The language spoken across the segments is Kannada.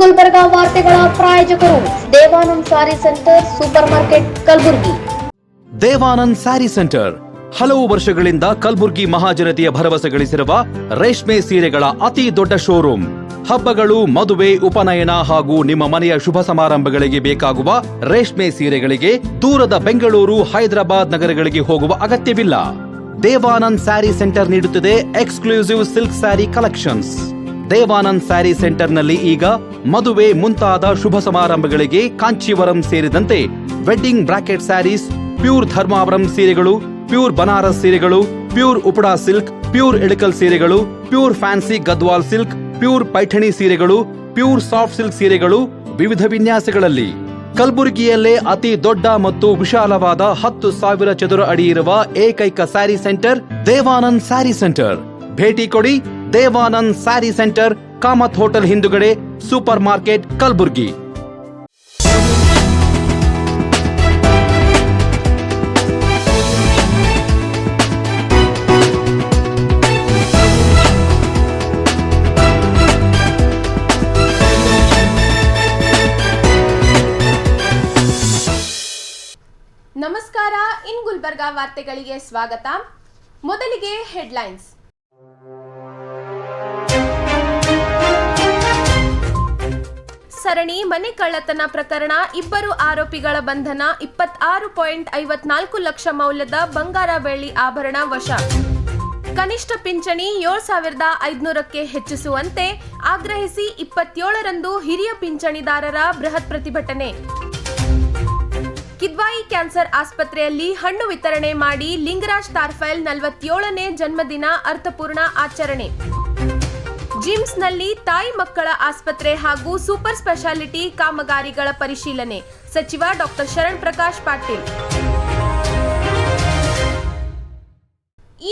ಗುಲ್ಬರ್ಗ ವಾರ್ತೆಗಳ ಪ್ರಾಯೋಜಕರು Devanand sari centre super market Kalaburagi. Devanand sari centre ಹಲವು ವರ್ಷಗಳಿಂದ ಕಲಬುರಗಿ ಮಹಾಜನತೆಯ ಭರವಸೆ ಗಳಿಸಿರುವ ರೇಷ್ಮೆ ಸೀರೆಗಳ ಅತಿ ದೊಡ್ಡ ಶೋರೂಮ್. ಹಬ್ಬಗಳು, ಮದುವೆ, ಉಪನಯನ ಹಾಗೂ ನಿಮ್ಮ ಮನೆಯ ಶುಭ ಸಮಾರಂಭಗಳಿಗೆ ಬೇಕಾಗುವ ರೇಷ್ಮೆ ಸೀರೆಗಳಿಗೆ ದೂರದ ಬೆಂಗಳೂರು, ಹೈದರಾಬಾದ್ ನಗರಗಳಿಗೆ ಹೋಗುವ ಅಗತ್ಯವಿಲ್ಲ. ದೇವಾನಂದ್ ಸ್ಯಾರಿ ಸೆಂಟರ್ ನೀಡುತ್ತಿದೆ exclusive silk sari collections. Devanand sari ಸೆಂಟರ್ನಲ್ಲಿ ಈಗ ಮದುವೆ ಮುಂತಾದ ಶುಭ ಸಮಾರಂಭಗಳಿಗೆ ಕಾಂಚೀವರಂ ಸೇರಿದಂತೆ wedding bracket saris, pure Dharmavaram ಸೀರೆಗಳು, ಪ್ಯೂರ್ ಬನಾರಸ್ ಸೀರೆಗಳು, pure Uppada silk, pure Ilkal ಸೀರೆಗಳು, pure fancy Gadwal silk, pure Paithani ಸೀರೆಗಳು, ಪ್ಯೂರ್ ಸಾಫ್ಟ್ ಸಿಲ್ಕ್ ಸೀರೆಗಳು ವಿವಿಧ ವಿನ್ಯಾಸಗಳಲ್ಲಿ. ಕಲಬುರಗಿಯಲ್ಲೇ ಅತಿ ದೊಡ್ಡ ಮತ್ತು ವಿಶಾಲವಾದ 10,000 ಚದುರ ಅಡಿ ಇರುವ ಏಕೈಕ ಸ್ಯಾರಿ ಸೆಂಟರ್ ದೇವಾನಂದ್ ಸ್ಯಾರಿ ಸೆಂಟರ್. ಭೇಟಿ ಕೊಡಿ. ದೇವಾನಂದ್ ಸ್ಯಾರಿ ಸೆಂಟರ್, ಕಾಮತ್ ಹೋಟೆಲ್ ಹಿಂದುಗಡೆ, ಸೂಪರ್ ಮಾರ್ಕೆಟ್, ಕಲಬುರಗಿ. ನಮಸ್ಕಾರ. ಇನ್ ಗುಲ್ಬರ್ಗಾ ವಾರ್ತೆಗಳಿಗೆ ಸ್ವಾಗತ. ಮೊದಲಿಗೆ ಹೆಡ್ಲೈನ್ಸ್. ಸರಣಿ ಮನೆ ಕಳ್ಳತನ ಪ್ರಕರಣ, 2 ಆರೋಪಿಗಳ ಬಂಧನ, 26.54 ಲಕ್ಷ ಮೌಲ್ಯದ ಬಂಗಾರ, ಬೆಳ್ಳಿ ಆಭರಣ ವಶ. ಕನಿಷ್ಠ ಪಿಂಚಣಿ 7,500ಕ್ಕೆ ಹೆಚ್ಚಿಸುವಂತೆ ಆಗ್ರಹಿಸಿ 27ರಂದು ಹಿರಿಯ ಪಿಂಚಣಿದಾರರ ಬೃಹತ್ ಪ್ರತಿಭಟನೆ. ಕಿದ್ವಾಯಿ ಕ್ಯಾನ್ಸರ್ ಆಸ್ಪತ್ರೆಯಲ್ಲಿ ಹಣ್ಣು ವಿತರಣೆ ಮಾಡಿ ಲಿಂಗರಾಜ್ ತಾರ್ಫೈಲ್ 47ನೇ ಜನ್ಮದಿನ ಅರ್ಥಪೂರ್ಣ ಆಚರಣೆ. ಜಿಮ್ಸ್ನಲ್ಲಿ ತಾಯಿ ಮಕ್ಕಳ ಆಸ್ಪತ್ರೆ ಹಾಗೂ ಸೂಪರ್ ಸ್ಪೆಷಾಲಿಟಿ ಕಾಮಗಾರಿಗಳ ಪರಿಶೀಲನೆ. ಸಚಿವ ಡಾಕ್ಟರ್ ಶರಣ್ ಪ್ರಕಾಶ್ ಪಾಟೀಲ್.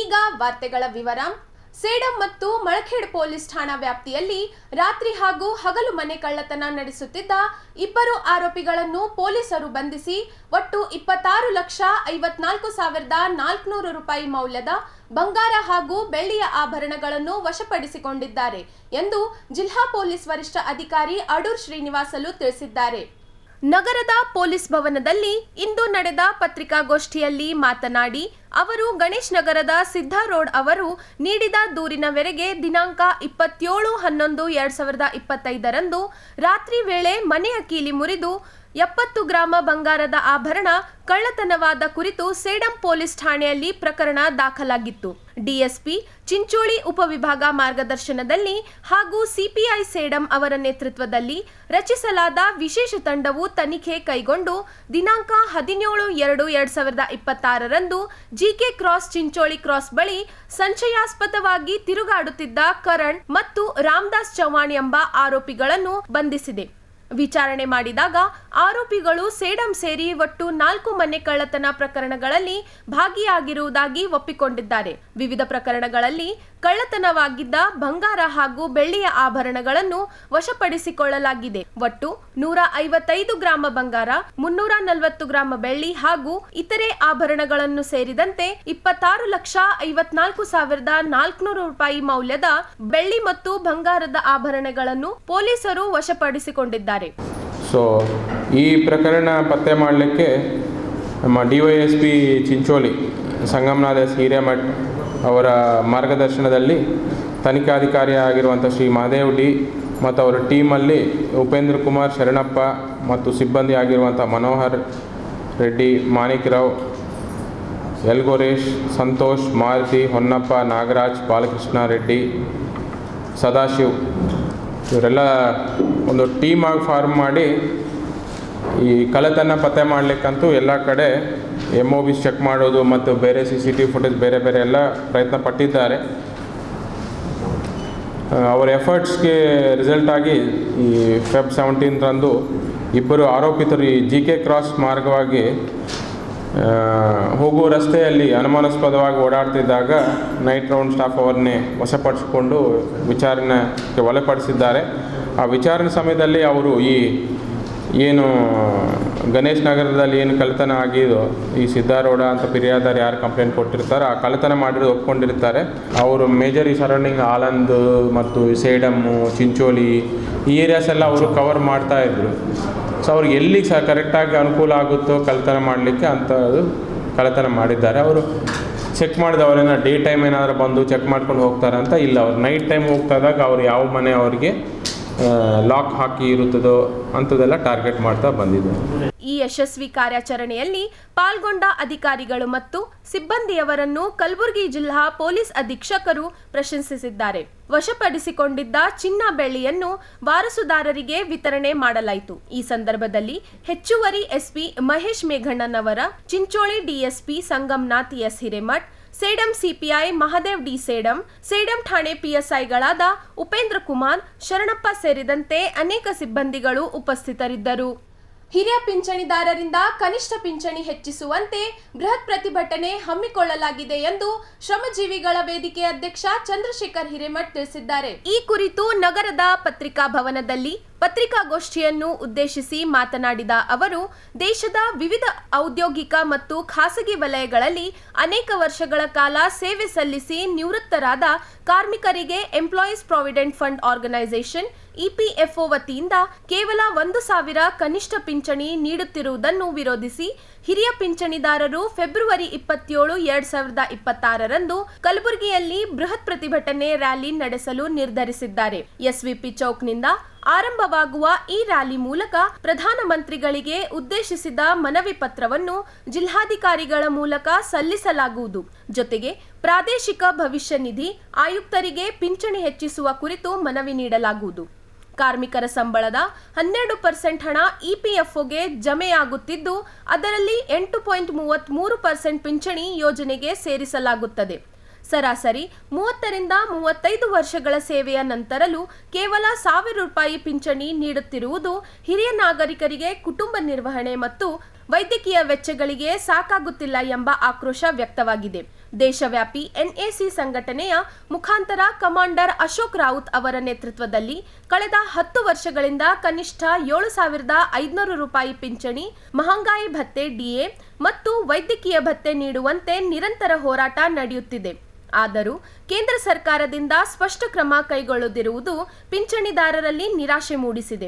ಈಗ ವಾರ್ತೆಗಳ ವಿವರ. ಸೇಡಂ ಮತ್ತು ಮಳಖೇಡ್ ಪೊಲೀಸ್ ಠಾಣಾ ವ್ಯಾಪ್ತಿಯಲ್ಲಿ ರಾತ್ರಿ ಹಾಗೂ ಹಗಲು ಮನೆ ಕಳ್ಳತನ ನಡೆಸುತ್ತಿದ್ದ 2 ಆರೋಪಿಗಳನ್ನು ಪೊಲೀಸರು ಬಂಧಿಸಿ ಒಟ್ಟು 26,54,400 ರೂಪಾಯಿ ಮೌಲ್ಯದ ಬಂಗಾರ ಹಾಗೂ ಬೆಳ್ಳಿಯ ಆಭರಣಗಳನ್ನು ವಶಪಡಿಸಿಕೊಂಡಿದ್ದಾರೆ ಎಂದು ಜಿಲ್ಲಾ ಪೊಲೀಸ್ ವರಿಷ್ಠ ಅಧಿಕಾರಿ ಅಡೂರ್ ಶ್ರೀನಿವಾಸಲು ತಿಳಿಸಿದ್ದಾರೆ. ನಗರದ ಪೊಲೀಸ್ ಭವನದಲ್ಲಿ ಇಂದು ನಡೆದ ಪತ್ರಿಕಾಗೋಷ್ಠಿಯಲ್ಲಿ ಮಾತನಾಡಿ ಅವರು ಗಣೇಶ್ ನಗರದ ಸಿದ್ದಾ ರೋಡ್ ಅವರು ನೀಡಿದ ದೂರಿನ ಮೇರೆಗೆ ದಿನಾಂಕ 27/11/2025ರಂದು ರಾತ್ರಿ ವೇಳೆ ಮನೆಯ ಕೀಲಿ ಮುರಿದು 70 ಗ್ರಾಮ ಬಂಗಾರದ ಆಭರಣ ಕಳ್ಳತನವಾದ ಕುರಿತು ಸೇಡಂ ಪೊಲೀಸ್ ಠಾಣೆಯಲ್ಲಿ ಪ್ರಕರಣ ದಾಖಲಾಗಿತ್ತು. ಡಿಎಸ್ಪಿ ಚಿಂಚೋಳಿ ಉಪವಿಭಾಗ ಮಾರ್ಗದರ್ಶನದಲ್ಲಿ ಹಾಗೂ ಸಿಪಿಐ ಸೇಡಂ ಅವರ ನೇತೃತ್ವದಲ್ಲಿ ರಚಿಸಲಾದ ವಿಶೇಷ ತಂಡವು ತನಿಖೆ ಕೈಗೊಂಡು ದಿನಾಂಕ 17/2/2026ರಂದು ಜಿಕೆ ಕ್ರಾಸ್ ಚಿಂಚೋಳಿ ಕ್ರಾಸ್ ಬಳಿ ಸಂಶಯಾಸ್ಪದವಾಗಿ ತಿರುಗಾಡುತ್ತಿದ್ದ ಕರಣ್ ಮತ್ತು ರಾಮದಾಸ್ ಚೌಹಾಣ್ ಎಂಬ ಆರೋಪಿಗಳನ್ನು ಬಂಧಿಸಿದೆ. ವಿಚಾರಣೆ ಮಾಡಿದಾಗ ಆರೋಪಿಗಳು ಸೇಡಂ ಸೇರಿ ಒಟ್ಟು 4 ಮನೆ ಕಳ್ಳತನ ಪ್ರಕರಣಗಳಲ್ಲಿ ಭಾಗಿಯಾಗಿರುವುದಾಗಿ ಒಪ್ಪಿಕೊಂಡಿದ್ದಾರೆ. ವಿವಿಧ ಪ್ರಕರಣಗಳಲ್ಲಿ ಕಳ್ಳತನವಾಗಿದ್ದ ಬಂಗಾರ ಹಾಗೂ ಬೆಳ್ಳಿಯ ಆಭರಣಗಳನ್ನು ವಶಪಡಿಸಿಕೊಳ್ಳಲಾಗಿದೆ. ಒಟ್ಟು 155 ಗ್ರಾಮ ಬಂಗಾರ, 340 ಗ್ರಾಮ ಬೆಳ್ಳಿ ಹಾಗೂ ಇತರೆ ಆಭರಣಗಳನ್ನು ಸೇರಿದಂತೆ 26,54,400 ರೂಪಾಯಿ ಮೌಲ್ಯದ ಬೆಳ್ಳಿ ಮತ್ತು ಬಂಗಾರದ ಆಭರಣಗಳನ್ನು ಪೊಲೀಸರು ವಶಪಡಿಸಿಕೊಂಡಿದ್ದಾರೆ. ಸೊ ಈ ಪ್ರಕರಣ ಪತ್ತೆ ಮಾಡಲಿಕ್ಕೆ ನಮ್ಮ ಡಿವೈಎಸ್ಪಿ ಚಿಂಚೋಳಿ ಸಂಗಮನಾಥ ಹಿರೇಮಠ್ ಅವರ ಮಾರ್ಗದರ್ಶನದಲ್ಲಿ ತನಿಖಾಧಿಕಾರಿ ಆಗಿರುವಂಥ ಶ್ರೀ ಮಹಾದೇವ್ ಡಿ ಮತ್ತು ಅವರ ಟೀಮಲ್ಲಿ ಉಪೇಂದ್ರ ಕುಮಾರ್, ಶರಣಪ್ಪ ಮತ್ತು ಸಿಬ್ಬಂದಿ ಆಗಿರುವಂಥ ಮನೋಹರ್ ರೆಡ್ಡಿ, ಮಾಣಿಕ್ರಾವ್, ಯಲ್ಗೋರೇಶ್, ಸಂತೋಷ್, ಮಾರುತಿ, ಹೊನ್ನಪ್ಪ, ನಾಗರಾಜ್, ಬಾಲಕೃಷ್ಣ ರೆಡ್ಡಿ, ಸದಾಶಿವ್ ಇವರೆಲ್ಲ ಒಂದು ಟೀಮಾಗಿ ಫಾರ್ಮ್ ಮಾಡಿ ಈ ಕಳ್ಳತನ ಪತ್ತೆ ಮಾಡಲಿಕ್ಕಂತೂ ಎಲ್ಲ ಕಡೆ MOBs ಚೆಕ್ ಮಾಡೋದು ಮತ್ತು ಬೇರೆ CCTV ಫುಟೇಜ್ ಬೇರೆ ಎಲ್ಲ ಪ್ರಯತ್ನ ಪಟ್ಟಿದ್ದಾರೆ. ಅವರ ಎಫರ್ಟ್ಸ್ಗೆ ರಿಸಲ್ಟ್ ಆಗಿ ಈ ಫೆಬ್ 17ರಂದು 2 ಆರೋಪಿತರು ಈ GK ಕ್ರಾಸ್ ಮಾರ್ಗವಾಗಿ ಹೋಗುವ ರಸ್ತೆಯಲ್ಲಿ ಅನುಮಾನಾಸ್ಪದವಾಗಿ ಓಡಾಡ್ತಿದ್ದಾಗ ನೈಟ್ ರೌಂಡ್ ಸ್ಟಾಫ್ ಅವರನ್ನೇ ವಶಪಡಿಸಿಕೊಂಡು ವಿಚಾರಣೆಗೆ ಒಳಪಡಿಸಿದ್ದಾರೆ. ಆ ವಿಚಾರಣೆ ಸಮಯದಲ್ಲಿ ಅವರು ಈ ಏನು ಗಣೇಶ್ ನಗರದಲ್ಲಿ ಏನು ಕಳ್ಳತನ ಆಗಿದೋ, ಈ ಸಿದ್ದಾರೂಢ ಅಂತ ಫಿರ್ಯಾದಾರ್ ಯಾರು ಕಂಪ್ಲೇಂಟ್ ಕೊಟ್ಟಿರ್ತಾರೆ ಆ ಕಳ್ಳತನ ಮಾಡಿರೋದು ಒಪ್ಕೊಂಡಿರ್ತಾರೆ. ಅವರು ಮೇಜರ್ ಈ ಸರೌಂಡಿಂಗ್ ಆಲಂದ್ ಮತ್ತು ಸೇಡಮ್ಮು, ಚಿಂಚೋಳಿ ಈ ಏರಿಯಾಸ್ ಎಲ್ಲ ಅವರು ಕವರ್ ಮಾಡ್ತಾಯಿದ್ರು. ಸೊ ಅವ್ರಿಗೆ ಎಲ್ಲಿಗೆ ಕರೆಕ್ಟಾಗಿ ಅನುಕೂಲ ಆಗುತ್ತೋ ಕಳ್ಳತನ ಮಾಡಲಿಕ್ಕೆ ಅಂಥದ್ದು ಕಳ್ಳತನ ಮಾಡಿದ್ದಾರೆ. ಅವರು ಚೆಕ್ ಮಾಡಿದವರೇನ ಡೇ ಟೈಮ್ ಏನಾದರೂ ಬಂದು ಚೆಕ್ ಮಾಡ್ಕೊಂಡು ಹೋಗ್ತಾರೆ ಅಂತ ಇಲ್ಲ. ಅವ್ರು ನೈಟ್ ಟೈಮ್ ಹೋಗ್ತಾ ಇದ್ದಾಗ ಅವ್ರು ಯಾವ ಮನೆ ಅವರಿಗೆ ಲಾಕ್ ಹಾಕಿ ಇರುತ್ತದೋ ಅಂಥದ್ದೆಲ್ಲ ಟಾರ್ಗೆಟ್ ಮಾಡ್ತಾ ಬಂದಿದ್ದಾರೆ. ಈ ಯಶಸ್ವಿ ಕಾರ್ಯಾಚರಣೆಯಲ್ಲಿ ಪಾಲ್ಗೊಂಡ ಅಧಿಕಾರಿಗಳು ಮತ್ತು ಸಿಬ್ಬಂದಿಯವರನ್ನು ಕಲಬುರಗಿ ಜಿಲ್ಲಾ ಪೊಲೀಸ್ ಅಧೀಕ್ಷಕರು ಪ್ರಶಂಸಿಸಿದ್ದಾರೆ. ವಶಪಡಿಸಿಕೊಂಡಿದ್ದ ಚಿನ್ನ ಬೆಳ್ಳಿಯನ್ನು ವಾರಸುದಾರರಿಗೆ ವಿತರಣೆ ಮಾಡಲಾಯಿತು. ಈ ಸಂದರ್ಭದಲ್ಲಿ ಹೆಚ್ಚುವರಿ SP Mahesh Meghannanavar, Chincholi DSP Sangamnath S Hiremath, Sedam CPI Mahadev D Sedam ಠಾಣೆ ಪಿಎಸ್ಐಗಳಾದ ಉಪೇಂದ್ರ ಕುಮಾರ್, ಶರಣಪ್ಪ ಸೇರಿದಂತೆ ಅನೇಕ ಸಿಬ್ಬಂದಿಗಳು ಉಪಸ್ಥಿತರಿದ್ದರು. ಹಿರಿಯ ಪಿಂಚಣಿದಾರರಿಂದ ಕನಿಷ್ಠ ಪಿಂಚಣಿ ಹೆಚ್ಚಿಸುವಂತೆ ಬೃಹತ್ ಪ್ರತಿಭಟನೆ ಹಮ್ಮಿಕೊಳ್ಳಲಾಗಿದೆ ಎಂದು ಶ್ರಮಜೀವಿಗಳ ವೇದಿಕೆ ಅಧ್ಯಕ್ಷ ಚಂದ್ರಶೇಖರ್ ಹಿರೇಮಠ್ ತಿಳಿಸಿದ್ದಾರೆ. ಈ ಕುರಿತು ನಗರದ ಪತ್ರಿಕಾ ಭವನದಲ್ಲಿ ಪತ್ರಿಕಾಗೋಷ್ಠಿಯನ್ನು ಉದ್ದೇಶಿಸಿ ಮಾತನಾಡಿದ ಅವರು, ದೇಶದ ವಿವಿಧ ಔದ್ಯೋಗಿಕ ಮತ್ತು ಖಾಸಗಿ ವಲಯಗಳಲ್ಲಿ ಅನೇಕ ವರ್ಷಗಳ ಕಾಲ ಸೇವೆ ಸಲ್ಲಿಸಿ ನಿವೃತ್ತರಾದ ಕಾರ್ಮಿಕರಿಗೆ employees provident fund organisation EPFO ವತಿಯಿಂದ ಕೇವಲ 1,000 ಕನಿಷ್ಠ ಪಿಂಚಣಿ ನೀಡುತ್ತಿರುವುದನ್ನು ವಿರೋಧಿಸಿ ಹಿರಿಯ ಪಿಂಚಣಿದಾರರು ಫೆಬ್ರವರಿ 27, 2026ರಂದು ಕಲಬುರಗಿಯಲ್ಲಿ ಬೃಹತ್ ಪ್ರತಿಭಟನೆ ರ್ಯಾಲಿ ನಡೆಸಲು ನಿರ್ಧರಿಸಿದ್ದಾರೆ. ಎಸ್ವಿಪಿ ಚೌಕ್ನಿಂದ ಆರಂಭವಾಗುವ ಈ ರ್ಯಾಲಿ ಮೂಲಕ ಪ್ರಧಾನಮಂತ್ರಿಗಳಿಗೆ ಉದ್ದೇಶಿಸಿದ ಮನವಿ ಪತ್ರವನ್ನು ಜಿಲ್ಲಾಧಿಕಾರಿಗಳ ಮೂಲಕ ಸಲ್ಲಿಸಲಾಗುವುದು. ಜೊತೆಗೆ ಪ್ರಾದೇಶಿಕ ಭವಿಷ್ಯ ನಿಧಿ ಆಯುಕ್ತರಿಗೆ ಪಿಂಚಣಿ ಹೆಚ್ಚಿಸುವ ಕುರಿತು ಮನವಿ ನೀಡಲಾಗುವುದು. ಕಾರ್ಮಿಕರ ಸಂಬಳದ 12% ಹಣ ಇಪಿಎಫ್ಒಗೆ ಜಮೆಯಾಗುತ್ತಿದ್ದು, ಅದರಲ್ಲಿ 8.33% ಪಿಂಚಣಿ ಯೋಜನೆಗೆ ಸೇರಿಸಲಾಗುತ್ತದೆ. ಸರಾಸರಿ 30 ರಿಂದ 35 ವರ್ಷಗಳ ಸೇವೆಯ ನಂತರಲೂ ಕೇವಲ 1,000 ರೂಪಾಯಿ ಪಿಂಚಣಿ ನೀಡುತ್ತಿರುವುದು ಹಿರಿಯ ನಾಗರಿಕರಿಗೆ ಕುಟುಂಬ ನಿರ್ವಹಣೆ ಮತ್ತು ವೈದ್ಯಕೀಯ ವೆಚ್ಚಗಳಿಗೆ ಸಾಕಾಗುತ್ತಿಲ್ಲ ಎಂಬ ಆಕ್ರೋಶ ವ್ಯಕ್ತವಾಗಿದೆ. ದೇಶವ್ಯಾಪಿ ಎನ್ಎಸಿ ಸಂಘಟನೆಯ ಮುಖಾಂತರ ಕಮಾಂಡರ್ ಅಶೋಕ್ ರಾವುತ್ ಅವರ ನೇತೃತ್ವದಲ್ಲಿ ಕಳೆದ 10 ವರ್ಷಗಳಿಂದ ಕನಿಷ್ಠ 7,500 ರೂಪಾಯಿ ಪಿಂಚಣಿ, ಮಹಂಗಾಯಿ ಭತ್ಯೆ ಡಿಎ ಮತ್ತು ವೈದ್ಯಕೀಯ ಭತ್ಯೆ ನೀಡುವಂತೆ ನಿರಂತರ ಹೋರಾಟ ನಡೆಯುತ್ತಿದೆ. ಆದರೂ ಕೇಂದ್ರ ಸರ್ಕಾರದಿಂದ ಸ್ಪಷ್ಟ ಕ್ರಮ ಕೈಗೊಳ್ಳದಿರುವುದು ಪಿಂಚಣಿದಾರರಲ್ಲಿ ನಿರಾಶೆ ಮೂಡಿಸಿದೆ.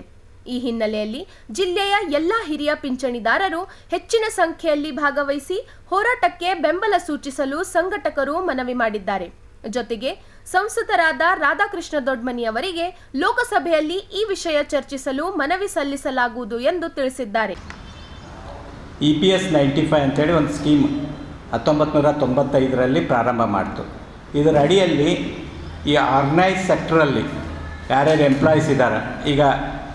ಈ ಹಿನ್ನೆಲೆಯಲ್ಲಿ ಜಿಲ್ಲೆಯ ಎಲ್ಲ ಹಿರಿಯ ಪಿಂಚಣಿದಾರರು ಹೆಚ್ಚಿನ ಸಂಖ್ಯೆಯಲ್ಲಿ ಭಾಗವಹಿಸಿ ಹೋರಾಟಕ್ಕೆ ಬೆಂಬಲ ಸೂಚಿಸಲು ಸಂಘಟಕರು ಮನವಿ ಮಾಡಿದ್ದಾರೆ. ಜೊತೆಗೆ ಸಂಸದರಾದ ರಾಧಾಕೃಷ್ಣ ದೊಡ್ಮನಿ ಅವರಿಗೆ ಲೋಕಸಭೆಯಲ್ಲಿ ಈ ವಿಷಯ ಚರ್ಚಿಸಲು ಮನವಿ ಸಲ್ಲಿಸಲಾಗುವುದು ಎಂದು ತಿಳಿಸಿದ್ದಾರೆ. EPS 95 ಅಂತೇಳಿ ಒಂದು ಸ್ಕೀಮ್ 1995ರಲ್ಲಿ ಪ್ರಾರಂಭ ಮಾಡಿತು. ಇದರ ಅಡಿಯಲ್ಲಿ ಈ ಆರ್ಗನೈಸ್ ಸೆಕ್ಟ್ರಲ್ಲಿ ಯಾರ್ಯಾರು ಎಂಪ್ಲಾಯೀಸ್ ಇದ್ದಾರೆ, ಈಗ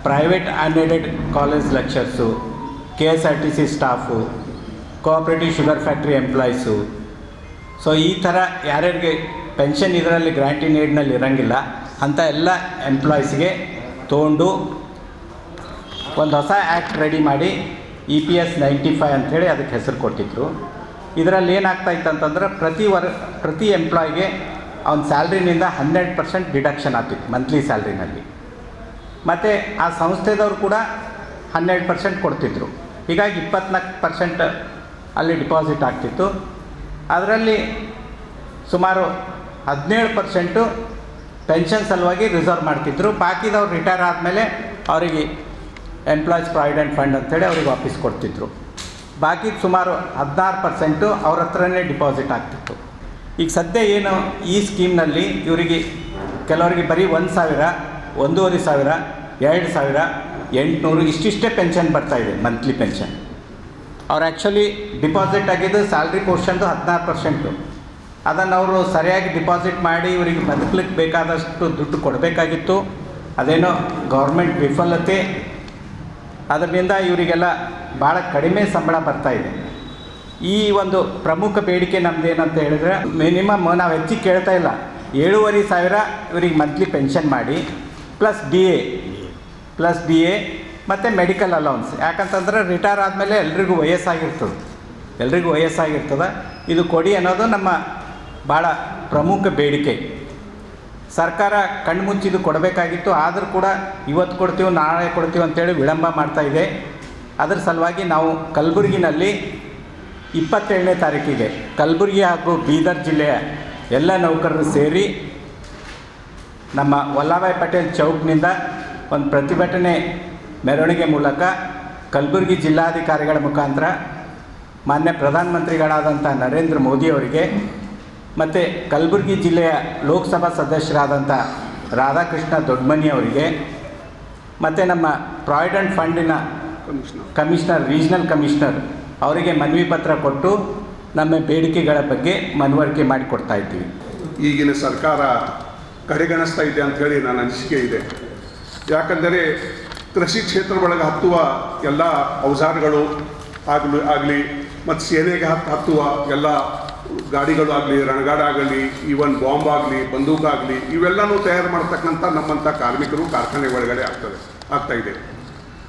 private unaided college lectures, KSRTC staff, cooperative sugar factory employees, so ಈ ಥರ ಯಾರ್ಯಾರಿಗೆ ಪೆನ್ಷನ್ ಇದರಲ್ಲಿ ಗ್ರ್ಯಾಂಟ್ ಇನ್ ಏಡ್ನಲ್ಲಿ ಇರೋಂಗಿಲ್ಲ ಅಂಥ ಎಲ್ಲ ಎಂಪ್ಲಾಯೀಸ್ಗೆ ತೊಗೊಂಡು ಒಂದು ಹೊಸ ಆ್ಯಕ್ಟ್ ರೆಡಿ ಮಾಡಿ EPS 95 ಅಂಥೇಳಿ ಅದಕ್ಕೆ ಹೆಸರು ಕೊಟ್ಟಿದ್ರು. ಇದರಲ್ಲಿ ಏನಾಗ್ತಾಯಿತ್ತು ಅಂತಂದ್ರೆ ಪ್ರತಿ ಎಂಪ್ಲಾಯ್ಗೆ ಅವ್ನ ಸ್ಯಾಲ್ರಿನಿಂದ 12% ಡಿಡಕ್ಷನ್ ಆಗ್ತಿತ್ತು ಮಂತ್ಲಿ ಸ್ಯಾಲ್ರಿನಲ್ಲಿ. ಮತ್ತು ಆ ಸಂಸ್ಥೆದವ್ರು ಕೂಡ 12% ಕೊಡ್ತಿದ್ರು. ಹೀಗಾಗಿ 24% ಅಲ್ಲಿ ಡಿಪಾಸಿಟ್ ಆಗ್ತಿತ್ತು. ಅದರಲ್ಲಿ ಸುಮಾರು 17% ಪೆನ್ಷನ್ ಸಲುವಾಗಿ ರಿಸರ್ವ್ ಮಾಡ್ತಿದ್ರು. ಬಾಕಿದವ್ರು ರಿಟೈರ್ ಆದಮೇಲೆ ಅವರಿಗೆ ಎಂಪ್ಲಾಯೀಸ್ ಪ್ರಾವಿಡೆಂಟ್ ಫಂಡ್ ಅಂಥೇಳಿ ಅವ್ರಿಗೆ ವಾಪಸ್ ಕೊಡ್ತಿದ್ರು. ಬಾಕಿ ಸುಮಾರು 16% ಅವ್ರ ಹತ್ರನೇ ಡಿಪಾಸಿಟ್ ಆಗ್ತಿತ್ತು. ಈಗ ಸದ್ಯ ಏನು ಈ ಸ್ಕೀಮ್ನಲ್ಲಿ ಇವರಿಗೆ ಕೆಲವರಿಗೆ ಬರೀ 1,000, 1,500, 2,000, 800 ಇಷ್ಟಿಷ್ಟೇ ಪೆನ್ಷನ್ ಬರ್ತಾಯಿದೆ ಮಂತ್ಲಿ ಪೆನ್ಷನ್. ಅವ್ರು ಆ್ಯಕ್ಚುಲಿ ಡಿಪಾಸಿಟ್ ಆಗಿದ್ದು ಸ್ಯಾಲ್ರಿ ಪೋರ್ಷನ್ದು 16%. ಅದನ್ನು ಅವರು ಸರಿಯಾಗಿ ಡಿಪಾಸಿಟ್ ಮಾಡಿ ಇವರಿಗೆ ಬದುಕಲಿಕ್ಕೆ ಬೇಕಾದಷ್ಟು ದುಡ್ಡು ಕೊಡಬೇಕಾಗಿತ್ತು. ಅದೇನೋ ಗೌರ್ಮೆಂಟ್ ವಿಫಲತೆ, ಅದರಿಂದ ಇವರಿಗೆಲ್ಲ ಭಾಳ ಕಡಿಮೆ ಸಂಬಳ ಬರ್ತಾಯಿದೆ. ಈ ಒಂದು ಪ್ರಮುಖ ಬೇಡಿಕೆ ನಮ್ಮದೇನಂತ ಹೇಳಿದ್ರೆ, ಮಿನಿಮಮ್ ನಾವು ಹೆಚ್ಚಿಗೆ ಕೇಳ್ತಾ ಇಲ್ಲ, 7,500 ಇವರಿಗೆ ಮಂತ್ಲಿ ಪೆನ್ಷನ್ ಮಾಡಿ ಪ್ಲಸ್ ಡಿ ಎ ಮತ್ತು ಮೆಡಿಕಲ್ ಅಲೌನ್ಸ್. ಯಾಕಂತಂದ್ರೆ ರಿಟೈರ್ ಆದಮೇಲೆ ಎಲ್ರಿಗೂ ವಯಸ್ಸಾಗಿರ್ತದೆ, ಇದು ಕೊಡಿ ಅನ್ನೋದು ನಮ್ಮ ಭಾಳ ಪ್ರಮುಖ ಬೇಡಿಕೆ. ಸರ್ಕಾರ ಕಣ್ಮುಚ್ಚಿದು ಕೊಡಬೇಕಾಗಿತ್ತು. ಆದರೂ ಕೂಡ ಇವತ್ತು ಕೊಡ್ತೀವಿ ನಾಳೆ ಕೊಡ್ತೀವಿ ಅಂತೇಳಿ ವಿಳಂಬ ಮಾಡ್ತಾ ಇದೆ. ಅದರ ಸಲುವಾಗಿ ನಾವು ಕಲಬುರಗಿನಲ್ಲಿ 27ನೇ ತಾರೀಕಿಗೆ ಕಲಬುರಗಿ ಹಾಗೂ ಬೀದರ್ ಜಿಲ್ಲೆಯ ಎಲ್ಲ ನೌಕರರು ಸೇರಿ ನಮ್ಮ ವಲ್ಲಭಾಯ್ ಪಟೇಲ್ ಚೌಕ್ನಿಂದ ಒಂದು ಪ್ರತಿಭಟನೆ ಮೆರವಣಿಗೆ ಮೂಲಕ ಕಲಬುರಗಿ ಜಿಲ್ಲಾಧಿಕಾರಿಗಳ ಮುಖಾಂತರ ಮಾನ್ಯ ಪ್ರಧಾನಮಂತ್ರಿಗಳಾದಂಥ ನರೇಂದ್ರ ಮೋದಿ ಅವರಿಗೆ ಮತ್ತು ಕಲಬುರಗಿ ಜಿಲ್ಲೆಯ ಲೋಕಸಭಾ ಸದಸ್ಯರಾದಂಥ ರಾಧಾಕೃಷ್ಣ ದೊಡ್ಡಮನಿ ಅವರಿಗೆ ಮತ್ತು ನಮ್ಮ ಪ್ರಾವಿಡೆಂಟ್ ಫಂಡಿನ ಕಮಿಷನರ್ ರೀಜ್ನಲ್ ಕಮಿಷನರ್ ಅವರಿಗೆ ಮನವಿ ಪತ್ರ ಕೊಟ್ಟು ನಮ್ಮ ಬೇಡಿಕೆಗಳ ಬಗ್ಗೆ ಮನವರಿಕೆ ಮಾಡಿಕೊಡ್ತಾ ಇದ್ದೀವಿ. ಈಗಿನ ಸರ್ಕಾರ ಕಡೆಗಣಿಸ್ತಾ ಇದೆ ಅಂಥೇಳಿ ನನ್ನ ಅನಿಸಿಕೆ ಇದೆ. ಯಾಕಂದರೆ ಕೃಷಿ ಕ್ಷೇತ್ರ ಒಳಗೆ ಹತ್ತುವ ಎಲ್ಲ ಔಜಾರ್ಗಳು ಆಗಲಿ ಮತ್ತು ಸೇನೆಗೆ ಹತ್ತುವ ಎಲ್ಲ ಗಾಡಿಗಳು ಆಗಲಿ, ರಣಗಾಡಾಗಲಿ, ಈವನ್ ಬಾಂಬ್ ಆಗಲಿ, ಬಂದೂಕಾಗಲಿ, ಇವೆಲ್ಲನೂ ತಯಾರು ಮಾಡ್ತಕ್ಕಂಥ ನಮ್ಮಂಥ ಕಾರ್ಮಿಕರು ಕಾರ್ಖಾನೆ ಒಳಗಡೆ ಆಗ್ತಾ ಇದೆ.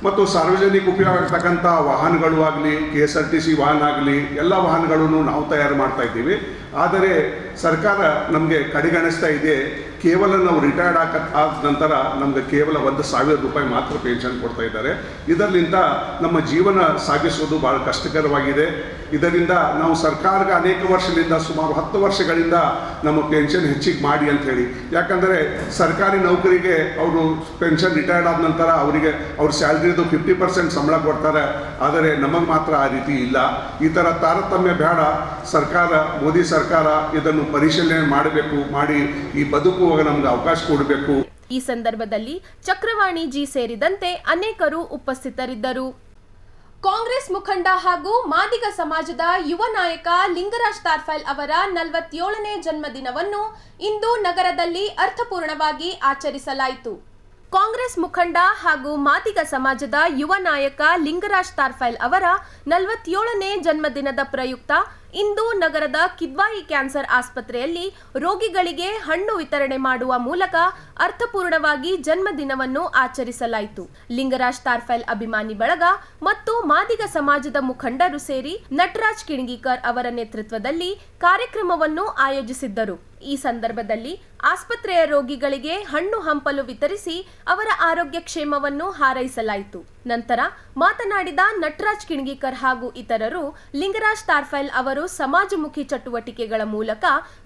ಮತ್ತು ಸಾರ್ವಜನಿಕ ಉಪಯೋಗ ಆಗ್ತಕ್ಕಂಥ ವಾಹನಗಳು ಆಗಲಿ, KSRTC ವಾಹನ ಆಗಲಿ, ಎಲ್ಲ ವಾಹನಗಳನ್ನು ನಾವು ತಯಾರು ಮಾಡ್ತಾ ಇದ್ದೀವಿ. ಆದರೆ ಸರ್ಕಾರ ನಮಗೆ ಕಡೆಗಣಿಸ್ತಾ ಇದೆ. ಕೇವಲ ನಾವು ರಿಟೈರ್ಡ್ ಆದ ನಂತರ ನಮಗೆ ಕೇವಲ 1,000 ರೂಪಾಯಿ ಮಾತ್ರ ಪೆನ್ಷನ್ ಕೊಡ್ತಾ ಇದ್ದಾರೆ. ಇದರಿಂದ ನಮ್ಮ ಜೀವನ ಸಾಗಿಸುವುದು ಭಾಳ ಕಷ್ಟಕರವಾಗಿದೆ. ಇದರಿಂದ ನಾವು ಸರ್ಕಾರಕ್ಕೆ ಅನೇಕ ವರ್ಷದಿಂದ ಸುಮಾರು 10 ವರ್ಷಗಳಿಂದ ನಮ್ಮ ಪೆನ್ಷನ್ ಹೆಚ್ಚಿಗೆ ಮಾಡಿ ಅಂಥೇಳಿ. ಯಾಕಂದರೆ ಸರ್ಕಾರಿ ನೌಕರಿಗೆ ಅವರು ಪೆನ್ಷನ್ ರಿಟೈರ್ಡ್ ಆದ ನಂತರ ಅವರಿಗೆ ಅವ್ರ ಸ್ಯಾಲ್ರಿದು 50% ಸಂಬಳ ಕೊಡ್ತಾರೆ. ಆದರೆ ನಮಗೆ ಮಾತ್ರ ಆ ರೀತಿ ಇಲ್ಲ. ಈ ಥರ ತಾರತಮ್ಯ ಬೇಡ. ಸರ್ಕಾರ, ಮೋದಿ ಸರ್ಕಾರ ಇದನ್ನು ಪರಿಶೀಲನೆ ಮಾಡಿ ಈ ಬದುಕುವಾಗ ನಮ್ಗೆ ಅವಕಾಶ ಕೊಡಬೇಕು. ಈ ಸಂದರ್ಭದಲ್ಲಿ ಚಕ್ರವಾಣಿ ಜಿ ಸೇರಿದಂತೆ ಅನೇಕರು ಉಪಸ್ಥಿತರಿದ್ದರು. ಕಾಂಗ್ರೆಸ್ ಮುಖಂಡ ಹಾಗೂ ಮಾದಿಗ ಸಮಾಜದ ಯುವ ನಾಯಕ ಲಿಂಗರಾಜ್ ತಾರ್ಫೈಲ್ ಅವರ 47ನೇ ಜನ್ಮದಿನವನ್ನು ಇಂದು ನಗರದಲ್ಲಿ ಅರ್ಥಪೂರ್ಣವಾಗಿ ಆಚರಿಸಲಾಯಿತು. ಕಾಂಗ್ರೆಸ್ ಮುಖಂಡ ಹಾಗೂ ಮಾದಿಗ ಸಮಾಜದ ಯುವ ನಾಯಕ ಲಿಂಗರಾಜ್ ತಾರ್ಫೈಲ್ ಅವರ 47ನೇ ಜನ್ಮದಿನದ ಪ್ರಯುಕ್ತ ಇಂದು ನಗರದ ಕಿದ್ವಾಯಿ ಕ್ಯಾನ್ಸರ್ ಆಸ್ಪತ್ರೆಯಲ್ಲಿ ರೋಗಿಗಳಿಗೆ ಹಣ್ಣು ವಿತರಣೆ ಮಾಡುವ ಮೂಲಕ ಅರ್ಥಪೂರ್ಣವಾಗಿ ಜನ್ಮದಿನವನ್ನು ಆಚರಿಸಲಾಯಿತು. ಲಿಂಗರಾಜ್ ತಾರ್ಫೈಲ್ ಅಭಿಮಾನಿ ಬಳಗ ಮತ್ತು ಮಾದಿಗ ಸಮಾಜದ ಮುಖಂಡರು ಸೇರಿ ನಟರಾಜ್ ಕಿಣಗಿಕರ್ ಅವರ ನೇತೃತ್ವದಲ್ಲಿ ಕಾರ್ಯಕ್ರಮವನ್ನು ಆಯೋಜಿಸಿದ್ದರು. ಈ ಸಂದರ್ಭದಲ್ಲಿ ಆಸ್ಪತ್ರೆಯ ರೋಗಿಗಳಿಗೆ ಹಣ್ಣು ಹಂಪಲು ವಿತರಿಸಿ ಅವರ ಆರೋಗ್ಯ ಕ್ಷೇಮವನ್ನು ಹಾರೈಸಲಾಯಿತು. ನಂತರ ಮಾತನಾಡಿದ ನಟರಾಜ್ ಕಿಣಗಿಕರ್ ಹಾಗೂ ಇತರರು, ಲಿಂಗರಾಜ್ ತಾರ್ಫೈಲ್ ಅವರು ಸಮಾಜಮುಖಿ ಚಟುವಟಿಕೆಗಳ ಮೂಲಕ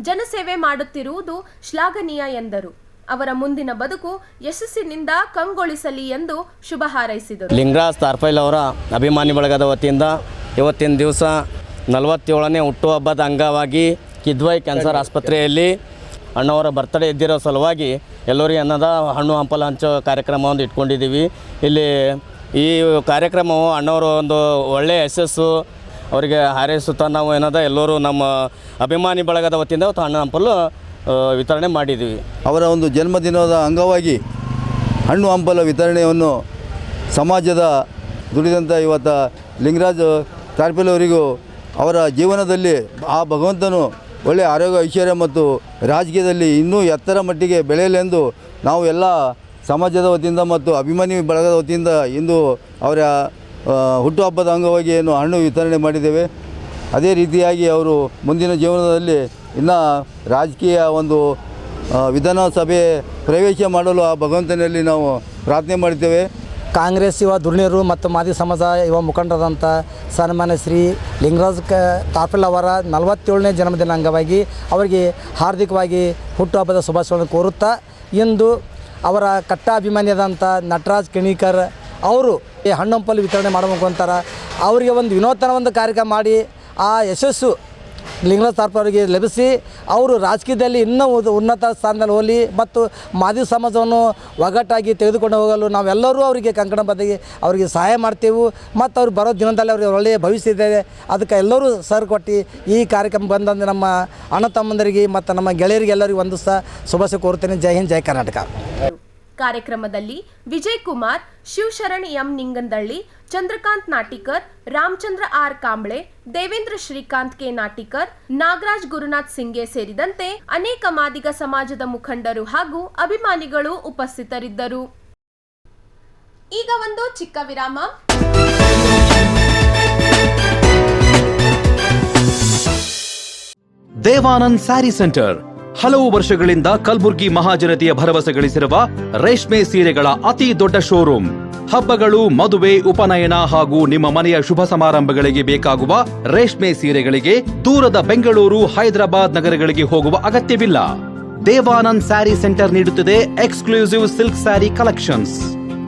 ಜನಸೇವೆ ಮಾಡುತ್ತಿರುವುದು ಶ್ಲಾಘನೀಯ ಎಂದರು. ಅವರ ಮುಂದಿನ ಬದುಕು ಯಶಸ್ಸಿನಿಂದ ಕಂಗೊಳಿಸಲಿ ಎಂದು ಶುಭ ಹಾರೈಸಿದರು. ಲಿಂಗರಾಜ್ ತಾರ್ಫೈಲ್ ಅವರ ಅಭಿಮಾನಿ ಬಳಗದ ವತಿಯಿಂದ ಇವತ್ತಿನ ದಿವಸ 47ನೇ ಹುಟ್ಟುಹಬ್ಬದ ಅಂಗವಾಗಿ ಕಿದ್ವಾಯಿ ಕ್ಯಾನ್ಸರ್ ಆಸ್ಪತ್ರೆಯಲ್ಲಿ ಅಣ್ಣವರ ಬರ್ತಡೇ ಇದ್ದಿರೋ ಸಲುವಾಗಿ ಎಲ್ಲರಿಗೆ ಅನ್ನದ ಹಣ್ಣು ಹಂಪಲು ಹಂಚೋ ಕಾರ್ಯಕ್ರಮವನ್ನು ಇಟ್ಕೊಂಡಿದ್ದೀವಿ. ಇಲ್ಲಿ ಈ ಕಾರ್ಯಕ್ರಮವು ಅಣ್ಣವರು ಒಂದು ಒಳ್ಳೆಯ ಯಶಸ್ಸು ಅವರಿಗೆ ಹಾರೈಸುತ್ತಾ ನಾವು ಏನದ ಎಲ್ಲರೂ ನಮ್ಮ ಅಭಿಮಾನಿ ಬಳಗದ ವತಿಯಿಂದ ಹಣ್ಣು ಹಂಪಲು ವಿತರಣೆ ಮಾಡಿದ್ದೀವಿ. ಅವರ ಒಂದು ಜನ್ಮದಿನದ ಅಂಗವಾಗಿ ಹಣ್ಣು ಹಂಪಲ ವಿತರಣೆಯನ್ನು ಸಮಾಜದ ದುಡಿದಂಥ ಇವತ್ತು ಲಿಂಗರಾಜ್ ತಾರ್ಫೈಲ್ ಅವರಿಗೂ ಅವರ ಜೀವನದಲ್ಲಿ ಆ ಭಗವಂತನು ಒಳ್ಳೆಯ ಆರೋಗ್ಯ ಐಶ್ವರ್ಯ ಮತ್ತು ರಾಜಕೀಯದಲ್ಲಿ ಇನ್ನೂ ಎತ್ತರ ಮಟ್ಟಿಗೆ ಬೆಳೆಯಲೆಂದು ನಾವು ಎಲ್ಲ ಸಮಾಜದ ವತಿಯಿಂದ ಮತ್ತು ಅಭಿಮಾನಿ ಬಳಗದ ವತಿಯಿಂದ ಇಂದು ಅವರ ಹುಟ್ಟುಹಬ್ಬದ ಅಂಗವಾಗಿ ಏನು ಹಣ್ಣು ವಿತರಣೆ ಮಾಡಿದ್ದೇವೆ. ಅದೇ ರೀತಿಯಾಗಿ ಅವರು ಮುಂದಿನ ಜೀವನದಲ್ಲಿ ಇನ್ನು ರಾಜಕೀಯ ಒಂದು ವಿಧಾನಸಭೆ ಪ್ರವೇಶ ಮಾಡಲು ಆ ಭಗವಂತನಲ್ಲಿ ನಾವು ಪ್ರಾರ್ಥನೆ ಮಾಡ್ತೇವೆ. ಕಾಂಗ್ರೆಸ್ ಯುವ ಧುರೀಣರು ಮತ್ತು ಮಾದಿಗ ಸಮಾಜ ಯುವ ಮುಖಂಡರಾದಂಥ ಸನ್ಮಾನ್ಯ ಶ್ರೀ ಲಿಂಗರಾಜ್ ತಾರ್ಫೈಲ್ ಅವರ 47ನೇ ಜನ್ಮದಿನ ಅಂಗವಾಗಿ ಅವರಿಗೆ ಹಾರ್ದಿಕವಾಗಿ ಹುಟ್ಟುಹಬ್ಬದ ಶುಭಾಶಯಗಳನ್ನು ಕೋರುತ್ತಾ, ಇಂದು ಅವರ ಕಟ್ಟ ಅಭಿಮಾನಿಯಾದಂಥ ನಟರಾಜ್ ಕಿಣಗಿಕರ್ ಅವರು ಈ ಹಣ್ಣು ಹಂಪಲು ವಿತರಣೆ ಮಾಡೋ ಮುಖಾಂತರ ಅವರಿಗೆ ಒಂದು ವಿನೂತನ ಒಂದು ಕಾರ್ಯಕ್ರಮ ಮಾಡಿ ಆ ಯಶಸ್ಸು ಲಿಂಗರಾಜ್ ತಾರ್ಫೈಲ್ ಅವರಿಗೆ ಲಭಿಸಿ ಅವರು ರಾಜಕೀಯದಲ್ಲಿ ಇನ್ನೂ ಉನ್ನತ ಸ್ಥಾನದಲ್ಲಿ ಹೋಗಲಿ ಮತ್ತು ಮಾದಿಗ ಸಮಾಜವನ್ನು ಒಗ್ಗಟ್ಟಾಗಿ ತೆಗೆದುಕೊಂಡು ಹೋಗಲು ನಾವೆಲ್ಲರೂ ಅವರಿಗೆ ಕಂಕಣಬದ್ಧವಾಗಿ ಅವರಿಗೆ ಸಹಾಯ ಮಾಡ್ತೇವೆ. ಮತ್ತು ಅವ್ರು ಬರೋ ದಿನದಲ್ಲಿ ಅವರಿಗೆ ಒಳ್ಳೆಯ ಭವಿಷ್ಯ ಇದೆ. ಅದಕ್ಕೆ ಎಲ್ಲರೂ ಸರ್ ಕೊಟ್ಟು ಈ ಕಾರ್ಯಕ್ರಮ ಬಂದಂದು ನಮ್ಮ ಅಣ್ಣ ತಮ್ಮಂದರಿಗೆ ಮತ್ತು ನಮ್ಮ ಗೆಳೆಯರಿಗೆ ಎಲ್ಲರಿಗೂ ಒಂದು ಶುಭಾಶಯ ಕೋರ್ತೇನೆ. ಜೈ ಹಿಂದ್, ಜೈ ಕರ್ನಾಟಕ. ಕಾರ್ಯಕ್ರಮದಲ್ಲಿ Vijay Kumar, Shivsharan M Ningandalli, Chandrakant Natikar, Ramachandra R Kamble, Devendra Shrikant K Natikar, Nagaraj Gurunath Singe ಸೇರಿದಂತೆ ಅನೇಕ ಮಾದಿಗ ಸಮಾಜದ ಮುಖಂಡರು ಹಾಗೂ ಅಭಿಮಾನಿಗಳು ಉಪಸ್ಥಿತರಿದ್ದರು. ಈಗ ಒಂದು ಚಿಕ್ಕ ವಿರಾಮ. ದೇವಾನಂದ್ ಸ್ಯಾರಿ ಸೆಂಟರ್ ಹಲವು ವರ್ಷಗಳಿಂದ ಕಲಬುರ್ಗಿ ಮಹಾಜನತೆಯ ಭರವಸೆ ಗಳಿಸಿರುವ ರೇಷ್ಮೆ ಸೀರೆಗಳ ಅತಿ ದೊಡ್ಡ ಶೋರೂಮ್. ಹಬ್ಬಗಳು, ಮದುವೆ, ಉಪನಯನ ಹಾಗೂ ನಿಮ್ಮ ಮನೆಯ ಶುಭ ಸಮಾರಂಭಗಳಿಗೆ ಬೇಕಾಗುವ ರೇಷ್ಮೆ ಸೀರೆಗಳಿಗೆ ದೂರದ ಬೆಂಗಳೂರು, ಹೈದರಾಬಾದ್ ನಗರಗಳಿಗೆ ಹೋಗುವ ಅಗತ್ಯವಿಲ್ಲ. ದೇವಾನಂದ್ ಸ್ಯಾರಿ ಸೆಂಟರ್ ನೀಡುತ್ತಿದೆ exclusive silk sari collections.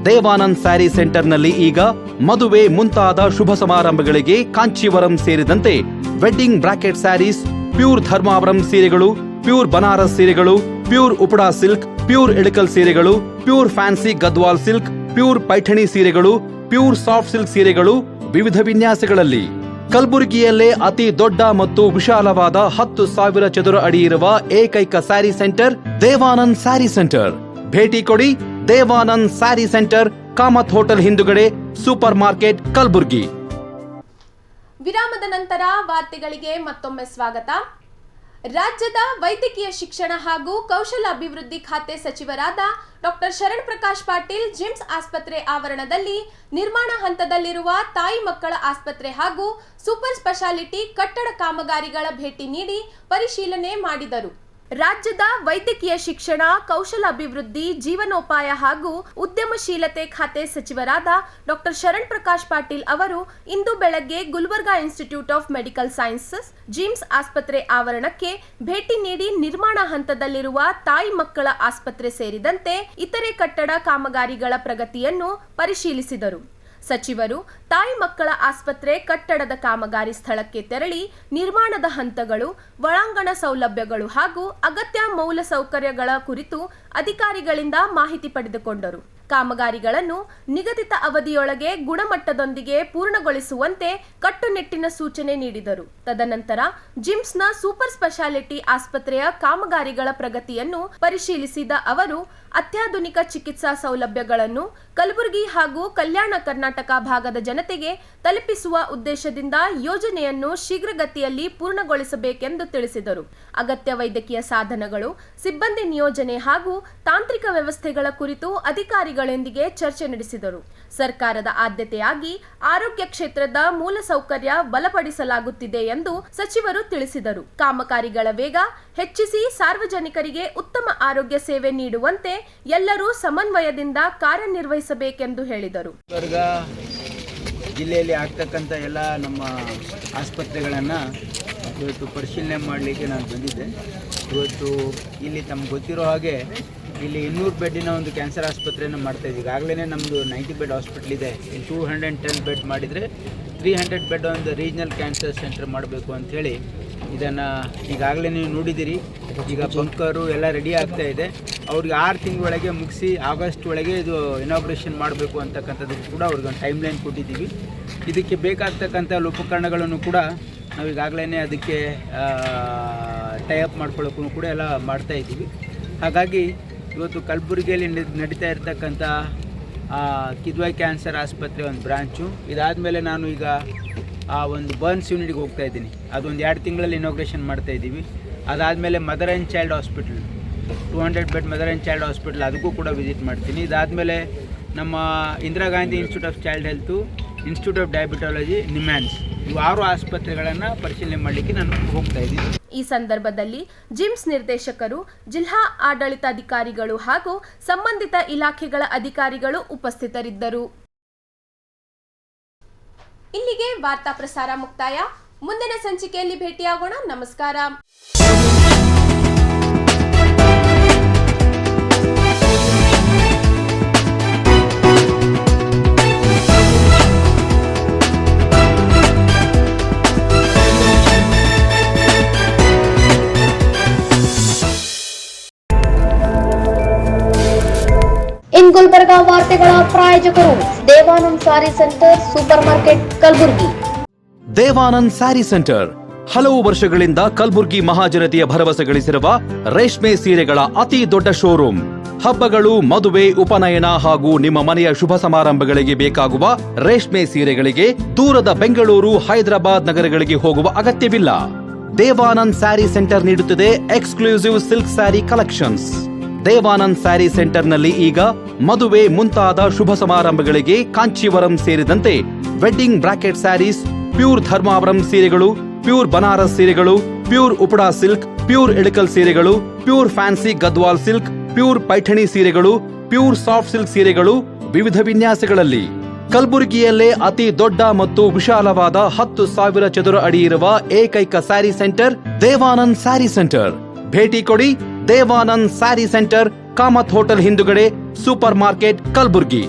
Devanand sari ಸೆಂಟರ್ನಲ್ಲಿ ಈಗ ಮದುವೆ ಮುಂತಾದ ಶುಭ ಸಮಾರಂಭಗಳಿಗೆ ಕಾಂಚೀವರಂ ಸೇರಿದಂತೆ wedding bracket saris, pure Dharmavaram ಸೀರೆಗಳು, ಪ್ಯೂರ್ ಬನಾರಸ್ ಸೀರೆಗಳು, pure Uppada silk, pure Ilkal ಸೀರೆಗಳು, pure fancy Gadwal silk, pure Paithani ಸೀರೆಗಳು, ಪ್ಯೂರ್ ಸಾಫ್ಟ್ ಸಿಲ್ಕ್ ಸೀರೆಗಳು ವಿವಿಧ ವಿನ್ಯಾಸಗಳಲ್ಲಿ. ಕಲಬುರಗಿಯಲ್ಲೇ ಅತಿ ದೊಡ್ಡ ಮತ್ತು ವಿಶಾಲವಾದ 10,000 ಚದುರ ಅಡಿ ಇರುವ ಏಕೈಕ ಸ್ಯಾರಿ ಸೆಂಟರ್ ದೇವಾನಂದ್ ಸ್ಯಾರಿ ಸೆಂಟರ್. ಭೇಟಿ ಕೊಡಿ. ದೇವಾನಂದ್ ಸ್ಯಾರಿ ಸೆಂಟರ್, ಕಾಮತ್ ಹೋಟೆಲ್ ಹಿಂದುಗಡೆ, ಸೂಪರ್ ಮಾರ್ಕೆಟ್, ಕಲಬುರ್ಗಿ. ವಿರಾಮದ ನಂತರ ವಾರ್ತೆಗಳಿಗೆ ಮತ್ತೊಮ್ಮೆ ಸ್ವಾಗತ. ರಾಜ್ಯದ ವೈದ್ಯಕೀಯ ಶಿಕ್ಷಣ ಹಾಗೂ ಕೌಶಲಾಭಿವೃದ್ಧಿ ಖಾತೆ ಸಚಿವರಾದ ಡಾಕ್ಟರ್ ಶರಣ್ ಪ್ರಕಾಶ್ ಪಾಟೀಲ್ ಜಿಮ್ಸ್ ಆಸ್ಪತ್ರೆ ಆವರಣದಲ್ಲಿ ನಿರ್ಮಾಣ ಹಂತದಲ್ಲಿರುವ ತಾಯಿ ಮಕ್ಕಳ ಆಸ್ಪತ್ರೆ ಹಾಗೂ ಸೂಪರ್ ಸ್ಪೆಷಾಲಿಟಿ ಕಟ್ಟಡ ಕಾಮಗಾರಿಗಳ ಭೇಟಿ ನೀಡಿ ಪರಿಶೀಲನೆ ಮಾಡಿದರು. ರಾಜ್ಯದ ವೈದ್ಯಕೀಯ ಶಿಕ್ಷಣ, ಕೌಶಲಾಭಿವೃದ್ಧಿ, ಜೀವನೋಪಾಯ ಹಾಗೂ ಉದ್ಯಮಶೀಲತೆ ಖಾತೆ ಸಚಿವರಾದ ಡಾಕ್ಟರ್ ಶರಣ್ ಪ್ರಕಾಶ್ ಪಾಟೀಲ್ ಅವರು ಇಂದು ಬೆಳಗ್ಗೆ Gulbarga institute of medical sciences GIMS ಆಸ್ಪತ್ರೆ ಆವರಣಕ್ಕೆ ಭೇಟಿ ನೀಡಿ ನಿರ್ಮಾಣ ಹಂತದಲ್ಲಿರುವ ತಾಯಿ ಮಕ್ಕಳ ಆಸ್ಪತ್ರೆ ಸೇರಿದಂತೆ ಇತರೆ ಕಟ್ಟಡ ಕಾಮಗಾರಿಗಳ ಪ್ರಗತಿಯನ್ನು ಪರಿಶೀಲಿಸಿದರು. ಸಚಿವರು ತಾಯಿ ಮಕ್ಕಳ ಆಸ್ಪತ್ರೆ ಕಟ್ಟಡದ ಕಾಮಗಾರಿ ಸ್ಥಳಕ್ಕೆ ತೆರಳಿ ನಿರ್ಮಾಣದ ಹಂತಗಳು, ಒಳಾಂಗಣ ಸೌಲಭ್ಯಗಳು ಹಾಗೂ ಅಗತ್ಯ ಮೂಲಸೌಕರ್ಯಗಳ ಕುರಿತು ಅಧಿಕಾರಿಗಳಿಂದ ಮಾಹಿತಿ ಪಡೆದುಕೊಂಡರು. ಕಾಮಗಾರಿಗಳನ್ನು ನಿಗದಿತ ಅವಧಿಯೊಳಗೆ ಗುಣಮಟ್ಟದೊಂದಿಗೆ ಪೂರ್ಣಗೊಳಿಸುವಂತೆ ಕಟ್ಟುನಿಟ್ಟಿನ ಸೂಚನೆ ನೀಡಿದರು. ತದನಂತರ ಜಿಮ್ಸ್ನ ಸೂಪರ್ ಸ್ಪೆಷಾಲಿಟಿ ಆಸ್ಪತ್ರೆಯ ಕಾಮಗಾರಿಗಳ ಪ್ರಗತಿಯನ್ನು ಪರಿಶೀಲಿಸಿದ ಅವರು ಅತ್ಯಾಧುನಿಕ ಚಿಕಿತ್ಸಾ ಸೌಲಭ್ಯಗಳನ್ನು ಕಲಬುರಗಿ ಹಾಗೂ ಕಲ್ಯಾಣ ಕರ್ನಾಟಕ ಭಾಗದ ಜನತೆಗೆ ತಲುಪಿಸುವ ಉದ್ದೇಶದಿಂದ ಯೋಜನೆಯನ್ನು ಶೀಘ್ರಗತಿಯಲ್ಲಿ ಪೂರ್ಣಗೊಳಿಸಬೇಕೆಂದು ತಿಳಿಸಿದರು. ಅಗತ್ಯ ವೈದ್ಯಕೀಯ ಸಾಧನಗಳು, ಸಿಬ್ಬಂದಿ ನಿಯೋಜನೆ ಹಾಗೂ ತಾಂತ್ರಿಕ ವ್ಯವಸ್ಥೆಗಳ ಕುರಿತು ಅಧಿಕಾರಿಗಳೊಂದಿಗೆ ಚರ್ಚೆ ನಡೆಸಿದರು. ಸರ್ಕಾರದ ಆದ್ಯತೆಯಾಗಿ ಆರೋಗ್ಯ ಕ್ಷೇತ್ರದ ಮೂಲಸೌಕರ್ಯ ಬಲಪಡಿಸಲಾಗುತ್ತಿದೆ ಎಂದು ಸಚಿವರು ತಿಳಿಸಿದರು. ಕಾಮಗಾರಿಗಳ ವೇಗ ಹೆಚ್ಚಿಸಿ ಸಾರ್ವಜನಿಕರಿಗೆ ಉತ್ತಮ ಆರೋಗ್ಯ ಸೇವೆ ನೀಡುವಂತೆ ಎಲ್ಲರೂ ಸಮನ್ವಯದಿಂದ ಕಾರ್ಯನಿರ್ವಹಿಸಬೇಕೆಂದು ಹೇಳಿದರು. ಜಿಲ್ಲೆಯಲ್ಲಿ ಆಗ್ತಕ್ಕಂಥ ಎಲ್ಲ ನಮ್ಮ ಆಸ್ಪತ್ರೆಗಳನ್ನು ಇವತ್ತು ಪರಿಶೀಲನೆ ಮಾಡಲಿಕ್ಕೆ ನಾನು ಬಂದಿದ್ದೆ. ಇವತ್ತು ಇಲ್ಲಿ ತಮ್ಗೆ ಗೊತ್ತಿರೋ ಹಾಗೆ ಇಲ್ಲಿ 200 ಬೆಡ್ಡಿನ ಒಂದು ಕ್ಯಾನ್ಸರ್ ಆಸ್ಪತ್ರೆಯನ್ನು ಮಾಡ್ತಾಯಿದ್ದೀವಿ. ಈಗಾಗಲೇ ನಮ್ಮದು 90 ಬೆಡ್ ಹಾಸ್ಪಿಟ್ಲ್ ಇದೆ. ಇಲ್ಲಿ 210 ಬೆಡ್ ಮಾಡಿದರೆ 300 ಬೆಡ್ ಒಂದು ರೀಜ್ನಲ್ ಕ್ಯಾನ್ಸರ್ ಸೆಂಟರ್ ಮಾಡಬೇಕು ಅಂಥೇಳಿ ಇದನ್ನು ಈಗಾಗಲೇ ನೀವು ನೋಡಿದ್ದೀರಿ. ಈಗ ಬಂಕರು ಎಲ್ಲ ರೆಡಿ ಆಗ್ತಾ ಇದೆ. ಅವ್ರಿಗೆ 6 ತಿಂಗಳೊಳಗೆ ಮುಗಿಸಿ ಆಗಸ್ಟ್ ಒಳಗೆ ಇದು ಇನಾಗ್ರೇಷನ್ ಮಾಡಬೇಕು ಅಂತಕ್ಕಂಥದ್ದಕ್ಕೆ ಕೂಡ ಅವ್ರಿಗೆ ಒಂದು ಟೈಮ್ ಲೈನ್ ಕೊಟ್ಟಿದ್ದೀವಿ. ಇದಕ್ಕೆ ಬೇಕಾಗ್ತಕ್ಕಂಥ ಉಪಕರಣಗಳನ್ನು ಕೂಡ ನಾವು ಈಗಾಗಲೇ ಅದಕ್ಕೆ ಟೈಅಪ್ ಮಾಡ್ಕೊಳ್ಳೋಕ್ಕೂ ಕೂಡ ಎಲ್ಲ ಮಾಡ್ತಾಯಿದ್ದೀವಿ. ಹಾಗಾಗಿ ಇವತ್ತು ಕಲಬುರಗಿಯಲ್ಲಿ ನಡೀತಾ ಇರ್ತಕ್ಕಂಥ ಕಿದ್ವಾಯ್ ಕ್ಯಾನ್ಸರ್ ಆಸ್ಪತ್ರೆ ಒಂದು ಬ್ರಾಂಚು, ಇದಾದಮೇಲೆ ನಾನು ಈಗ ಒಂದು ಬರ್ನ್ಸ್ ಯೂನಿಟ್ಗೆ ಹೋಗ್ತಾ ಇದ್ದೀನಿ. ಅದೊಂದು 2 ತಿಂಗಳಲ್ಲಿ ಇನಾಗ್ರೇಷನ್ ಮಾಡ್ತಾಯಿದ್ದೀವಿ. ಅದಾದಮೇಲೆ mother and child hospital 200 bed mother and child hospital ಅದಕ್ಕೂ ಕೂಡ ವಿಸಿಟ್ ಮಾಡ್ತೀನಿ. ಇದಾದಮೇಲೆ ನಮ್ಮ Indira Gandhi institute of child health, institute of diabetology, NIMHANS ಇವು 6 ಆಸ್ಪತ್ರೆಗಳನ್ನು ಪರಿಶೀಲನೆ ಮಾಡಲಿಕ್ಕೆ ನಾನು ಹೋಗ್ತಾ ಇದ್ದೀನಿ. ಈ ಸಂದರ್ಭದಲ್ಲಿ ಜಿಮ್ಸ್ ನಿರ್ದೇಶಕರು, ಜಿಲ್ಲಾ ಆಡಳಿತಾಧಿಕಾರಿಗಳು ಹಾಗೂ ಸಂಬಂಧಿತ ಇಲಾಖೆಗಳ ಅಧಿಕಾರಿಗಳು ಉಪಸ್ಥಿತರಿದ್ದರು. ಇಲ್ಲಿಗೆ ವಾರ್ತಾ ಪ್ರಸಾರ ಮುಕ್ತಾಯ. ಮುಂದಿನ ಸಂಚಿಕೆಯಲ್ಲಿ ಭೇಟಿಯಾಗೋಣ. ನಮಸ್ಕಾರ. ಇನ್ ಗುಲ್ಬರ್ಗಾ ವಾರ್ತೆಗಳ ಪ್ರಾಯೋಜಕರು Devanand sari centre, super market, Kalaburagi. Devanand sari centre ಹಲವು ವರ್ಷಗಳಿಂದ ಕಲಬುರ್ಗಿ ಮಹಾಜನತೆಯ ಭರವಸೆ ಗಳಿಸಿರುವ ರೇಷ್ಮೆ ಸೀರೆಗಳ ಅತಿ ದೊಡ್ಡ ಶೋರೂಮ್. ಹಬ್ಬಗಳು, ಮದುವೆ, ಉಪನಯನ ಹಾಗೂ ನಿಮ್ಮ ಮನೆಯ ಶುಭ ಸಮಾರಂಭಗಳಿಗೆ ಬೇಕಾಗುವ ರೇಷ್ಮೆ ಸೀರೆಗಳಿಗೆ ದೂರದ ಬೆಂಗಳೂರು, ಹೈದರಾಬಾದ್ ನಗರಗಳಿಗೆ ಹೋಗುವ ಅಗತ್ಯವಿಲ್ಲ. ದೇವಾನಂದ್ ಸ್ಯಾರಿ ಸೆಂಟರ್ ನೀಡುತ್ತಿದೆ exclusive silk sari collections. Devanand sari ಸೆಂಟರ್ನಲ್ಲಿ ಈಗ ಮದುವೆ ಮುಂತಾದ ಶುಭ ಸಮಾರಂಭಗಳಿಗೆ ಕಾಂಚೀವರಂ ಸೇರಿದಂತೆ wedding bracket saris, pure Dharmavaram ಸೀರೆಗಳು, ಪ್ಯೂರ್ ಬನಾರಸ್ ಸೀರೆಗಳು, pure Uppada silk, pure Ilkal ಸೀರೆಗಳು, pure fancy Gadwal silk, pure Paithani ಸೀರೆಗಳು, ಪ್ಯೂರ್ ಸಾಫ್ಟ್ ಸಿಲ್ಕ್ ಸೀರೆಗಳು ವಿವಿಧ ವಿನ್ಯಾಸಗಳಲ್ಲಿ. ಕಲಬುರಗಿಯಲ್ಲೇ ಅತಿ ದೊಡ್ಡ ಮತ್ತು ವಿಶಾಲವಾದ 10,000 ಚದುರ ಅಡಿ ಇರುವ ಏಕೈಕ ಸ್ಯಾರಿ ಸೆಂಟರ್ ದೇವಾನಂದ್ ಸ್ಯಾರಿ ಸೆಂಟರ್. ಭೇಟಿ ಕೊಡಿ ದೇವಾನಂದ್ ಸ್ಯಾರಿ ಸೆಂಟರ್, ಕಾಮತ್ ಹೋಟೆಲ್ ಹಿಂದುಗಡೆ, ಸೂಪರ್ ಮಾರ್ಕೆಟ್, ಕಲಬುರಗಿ.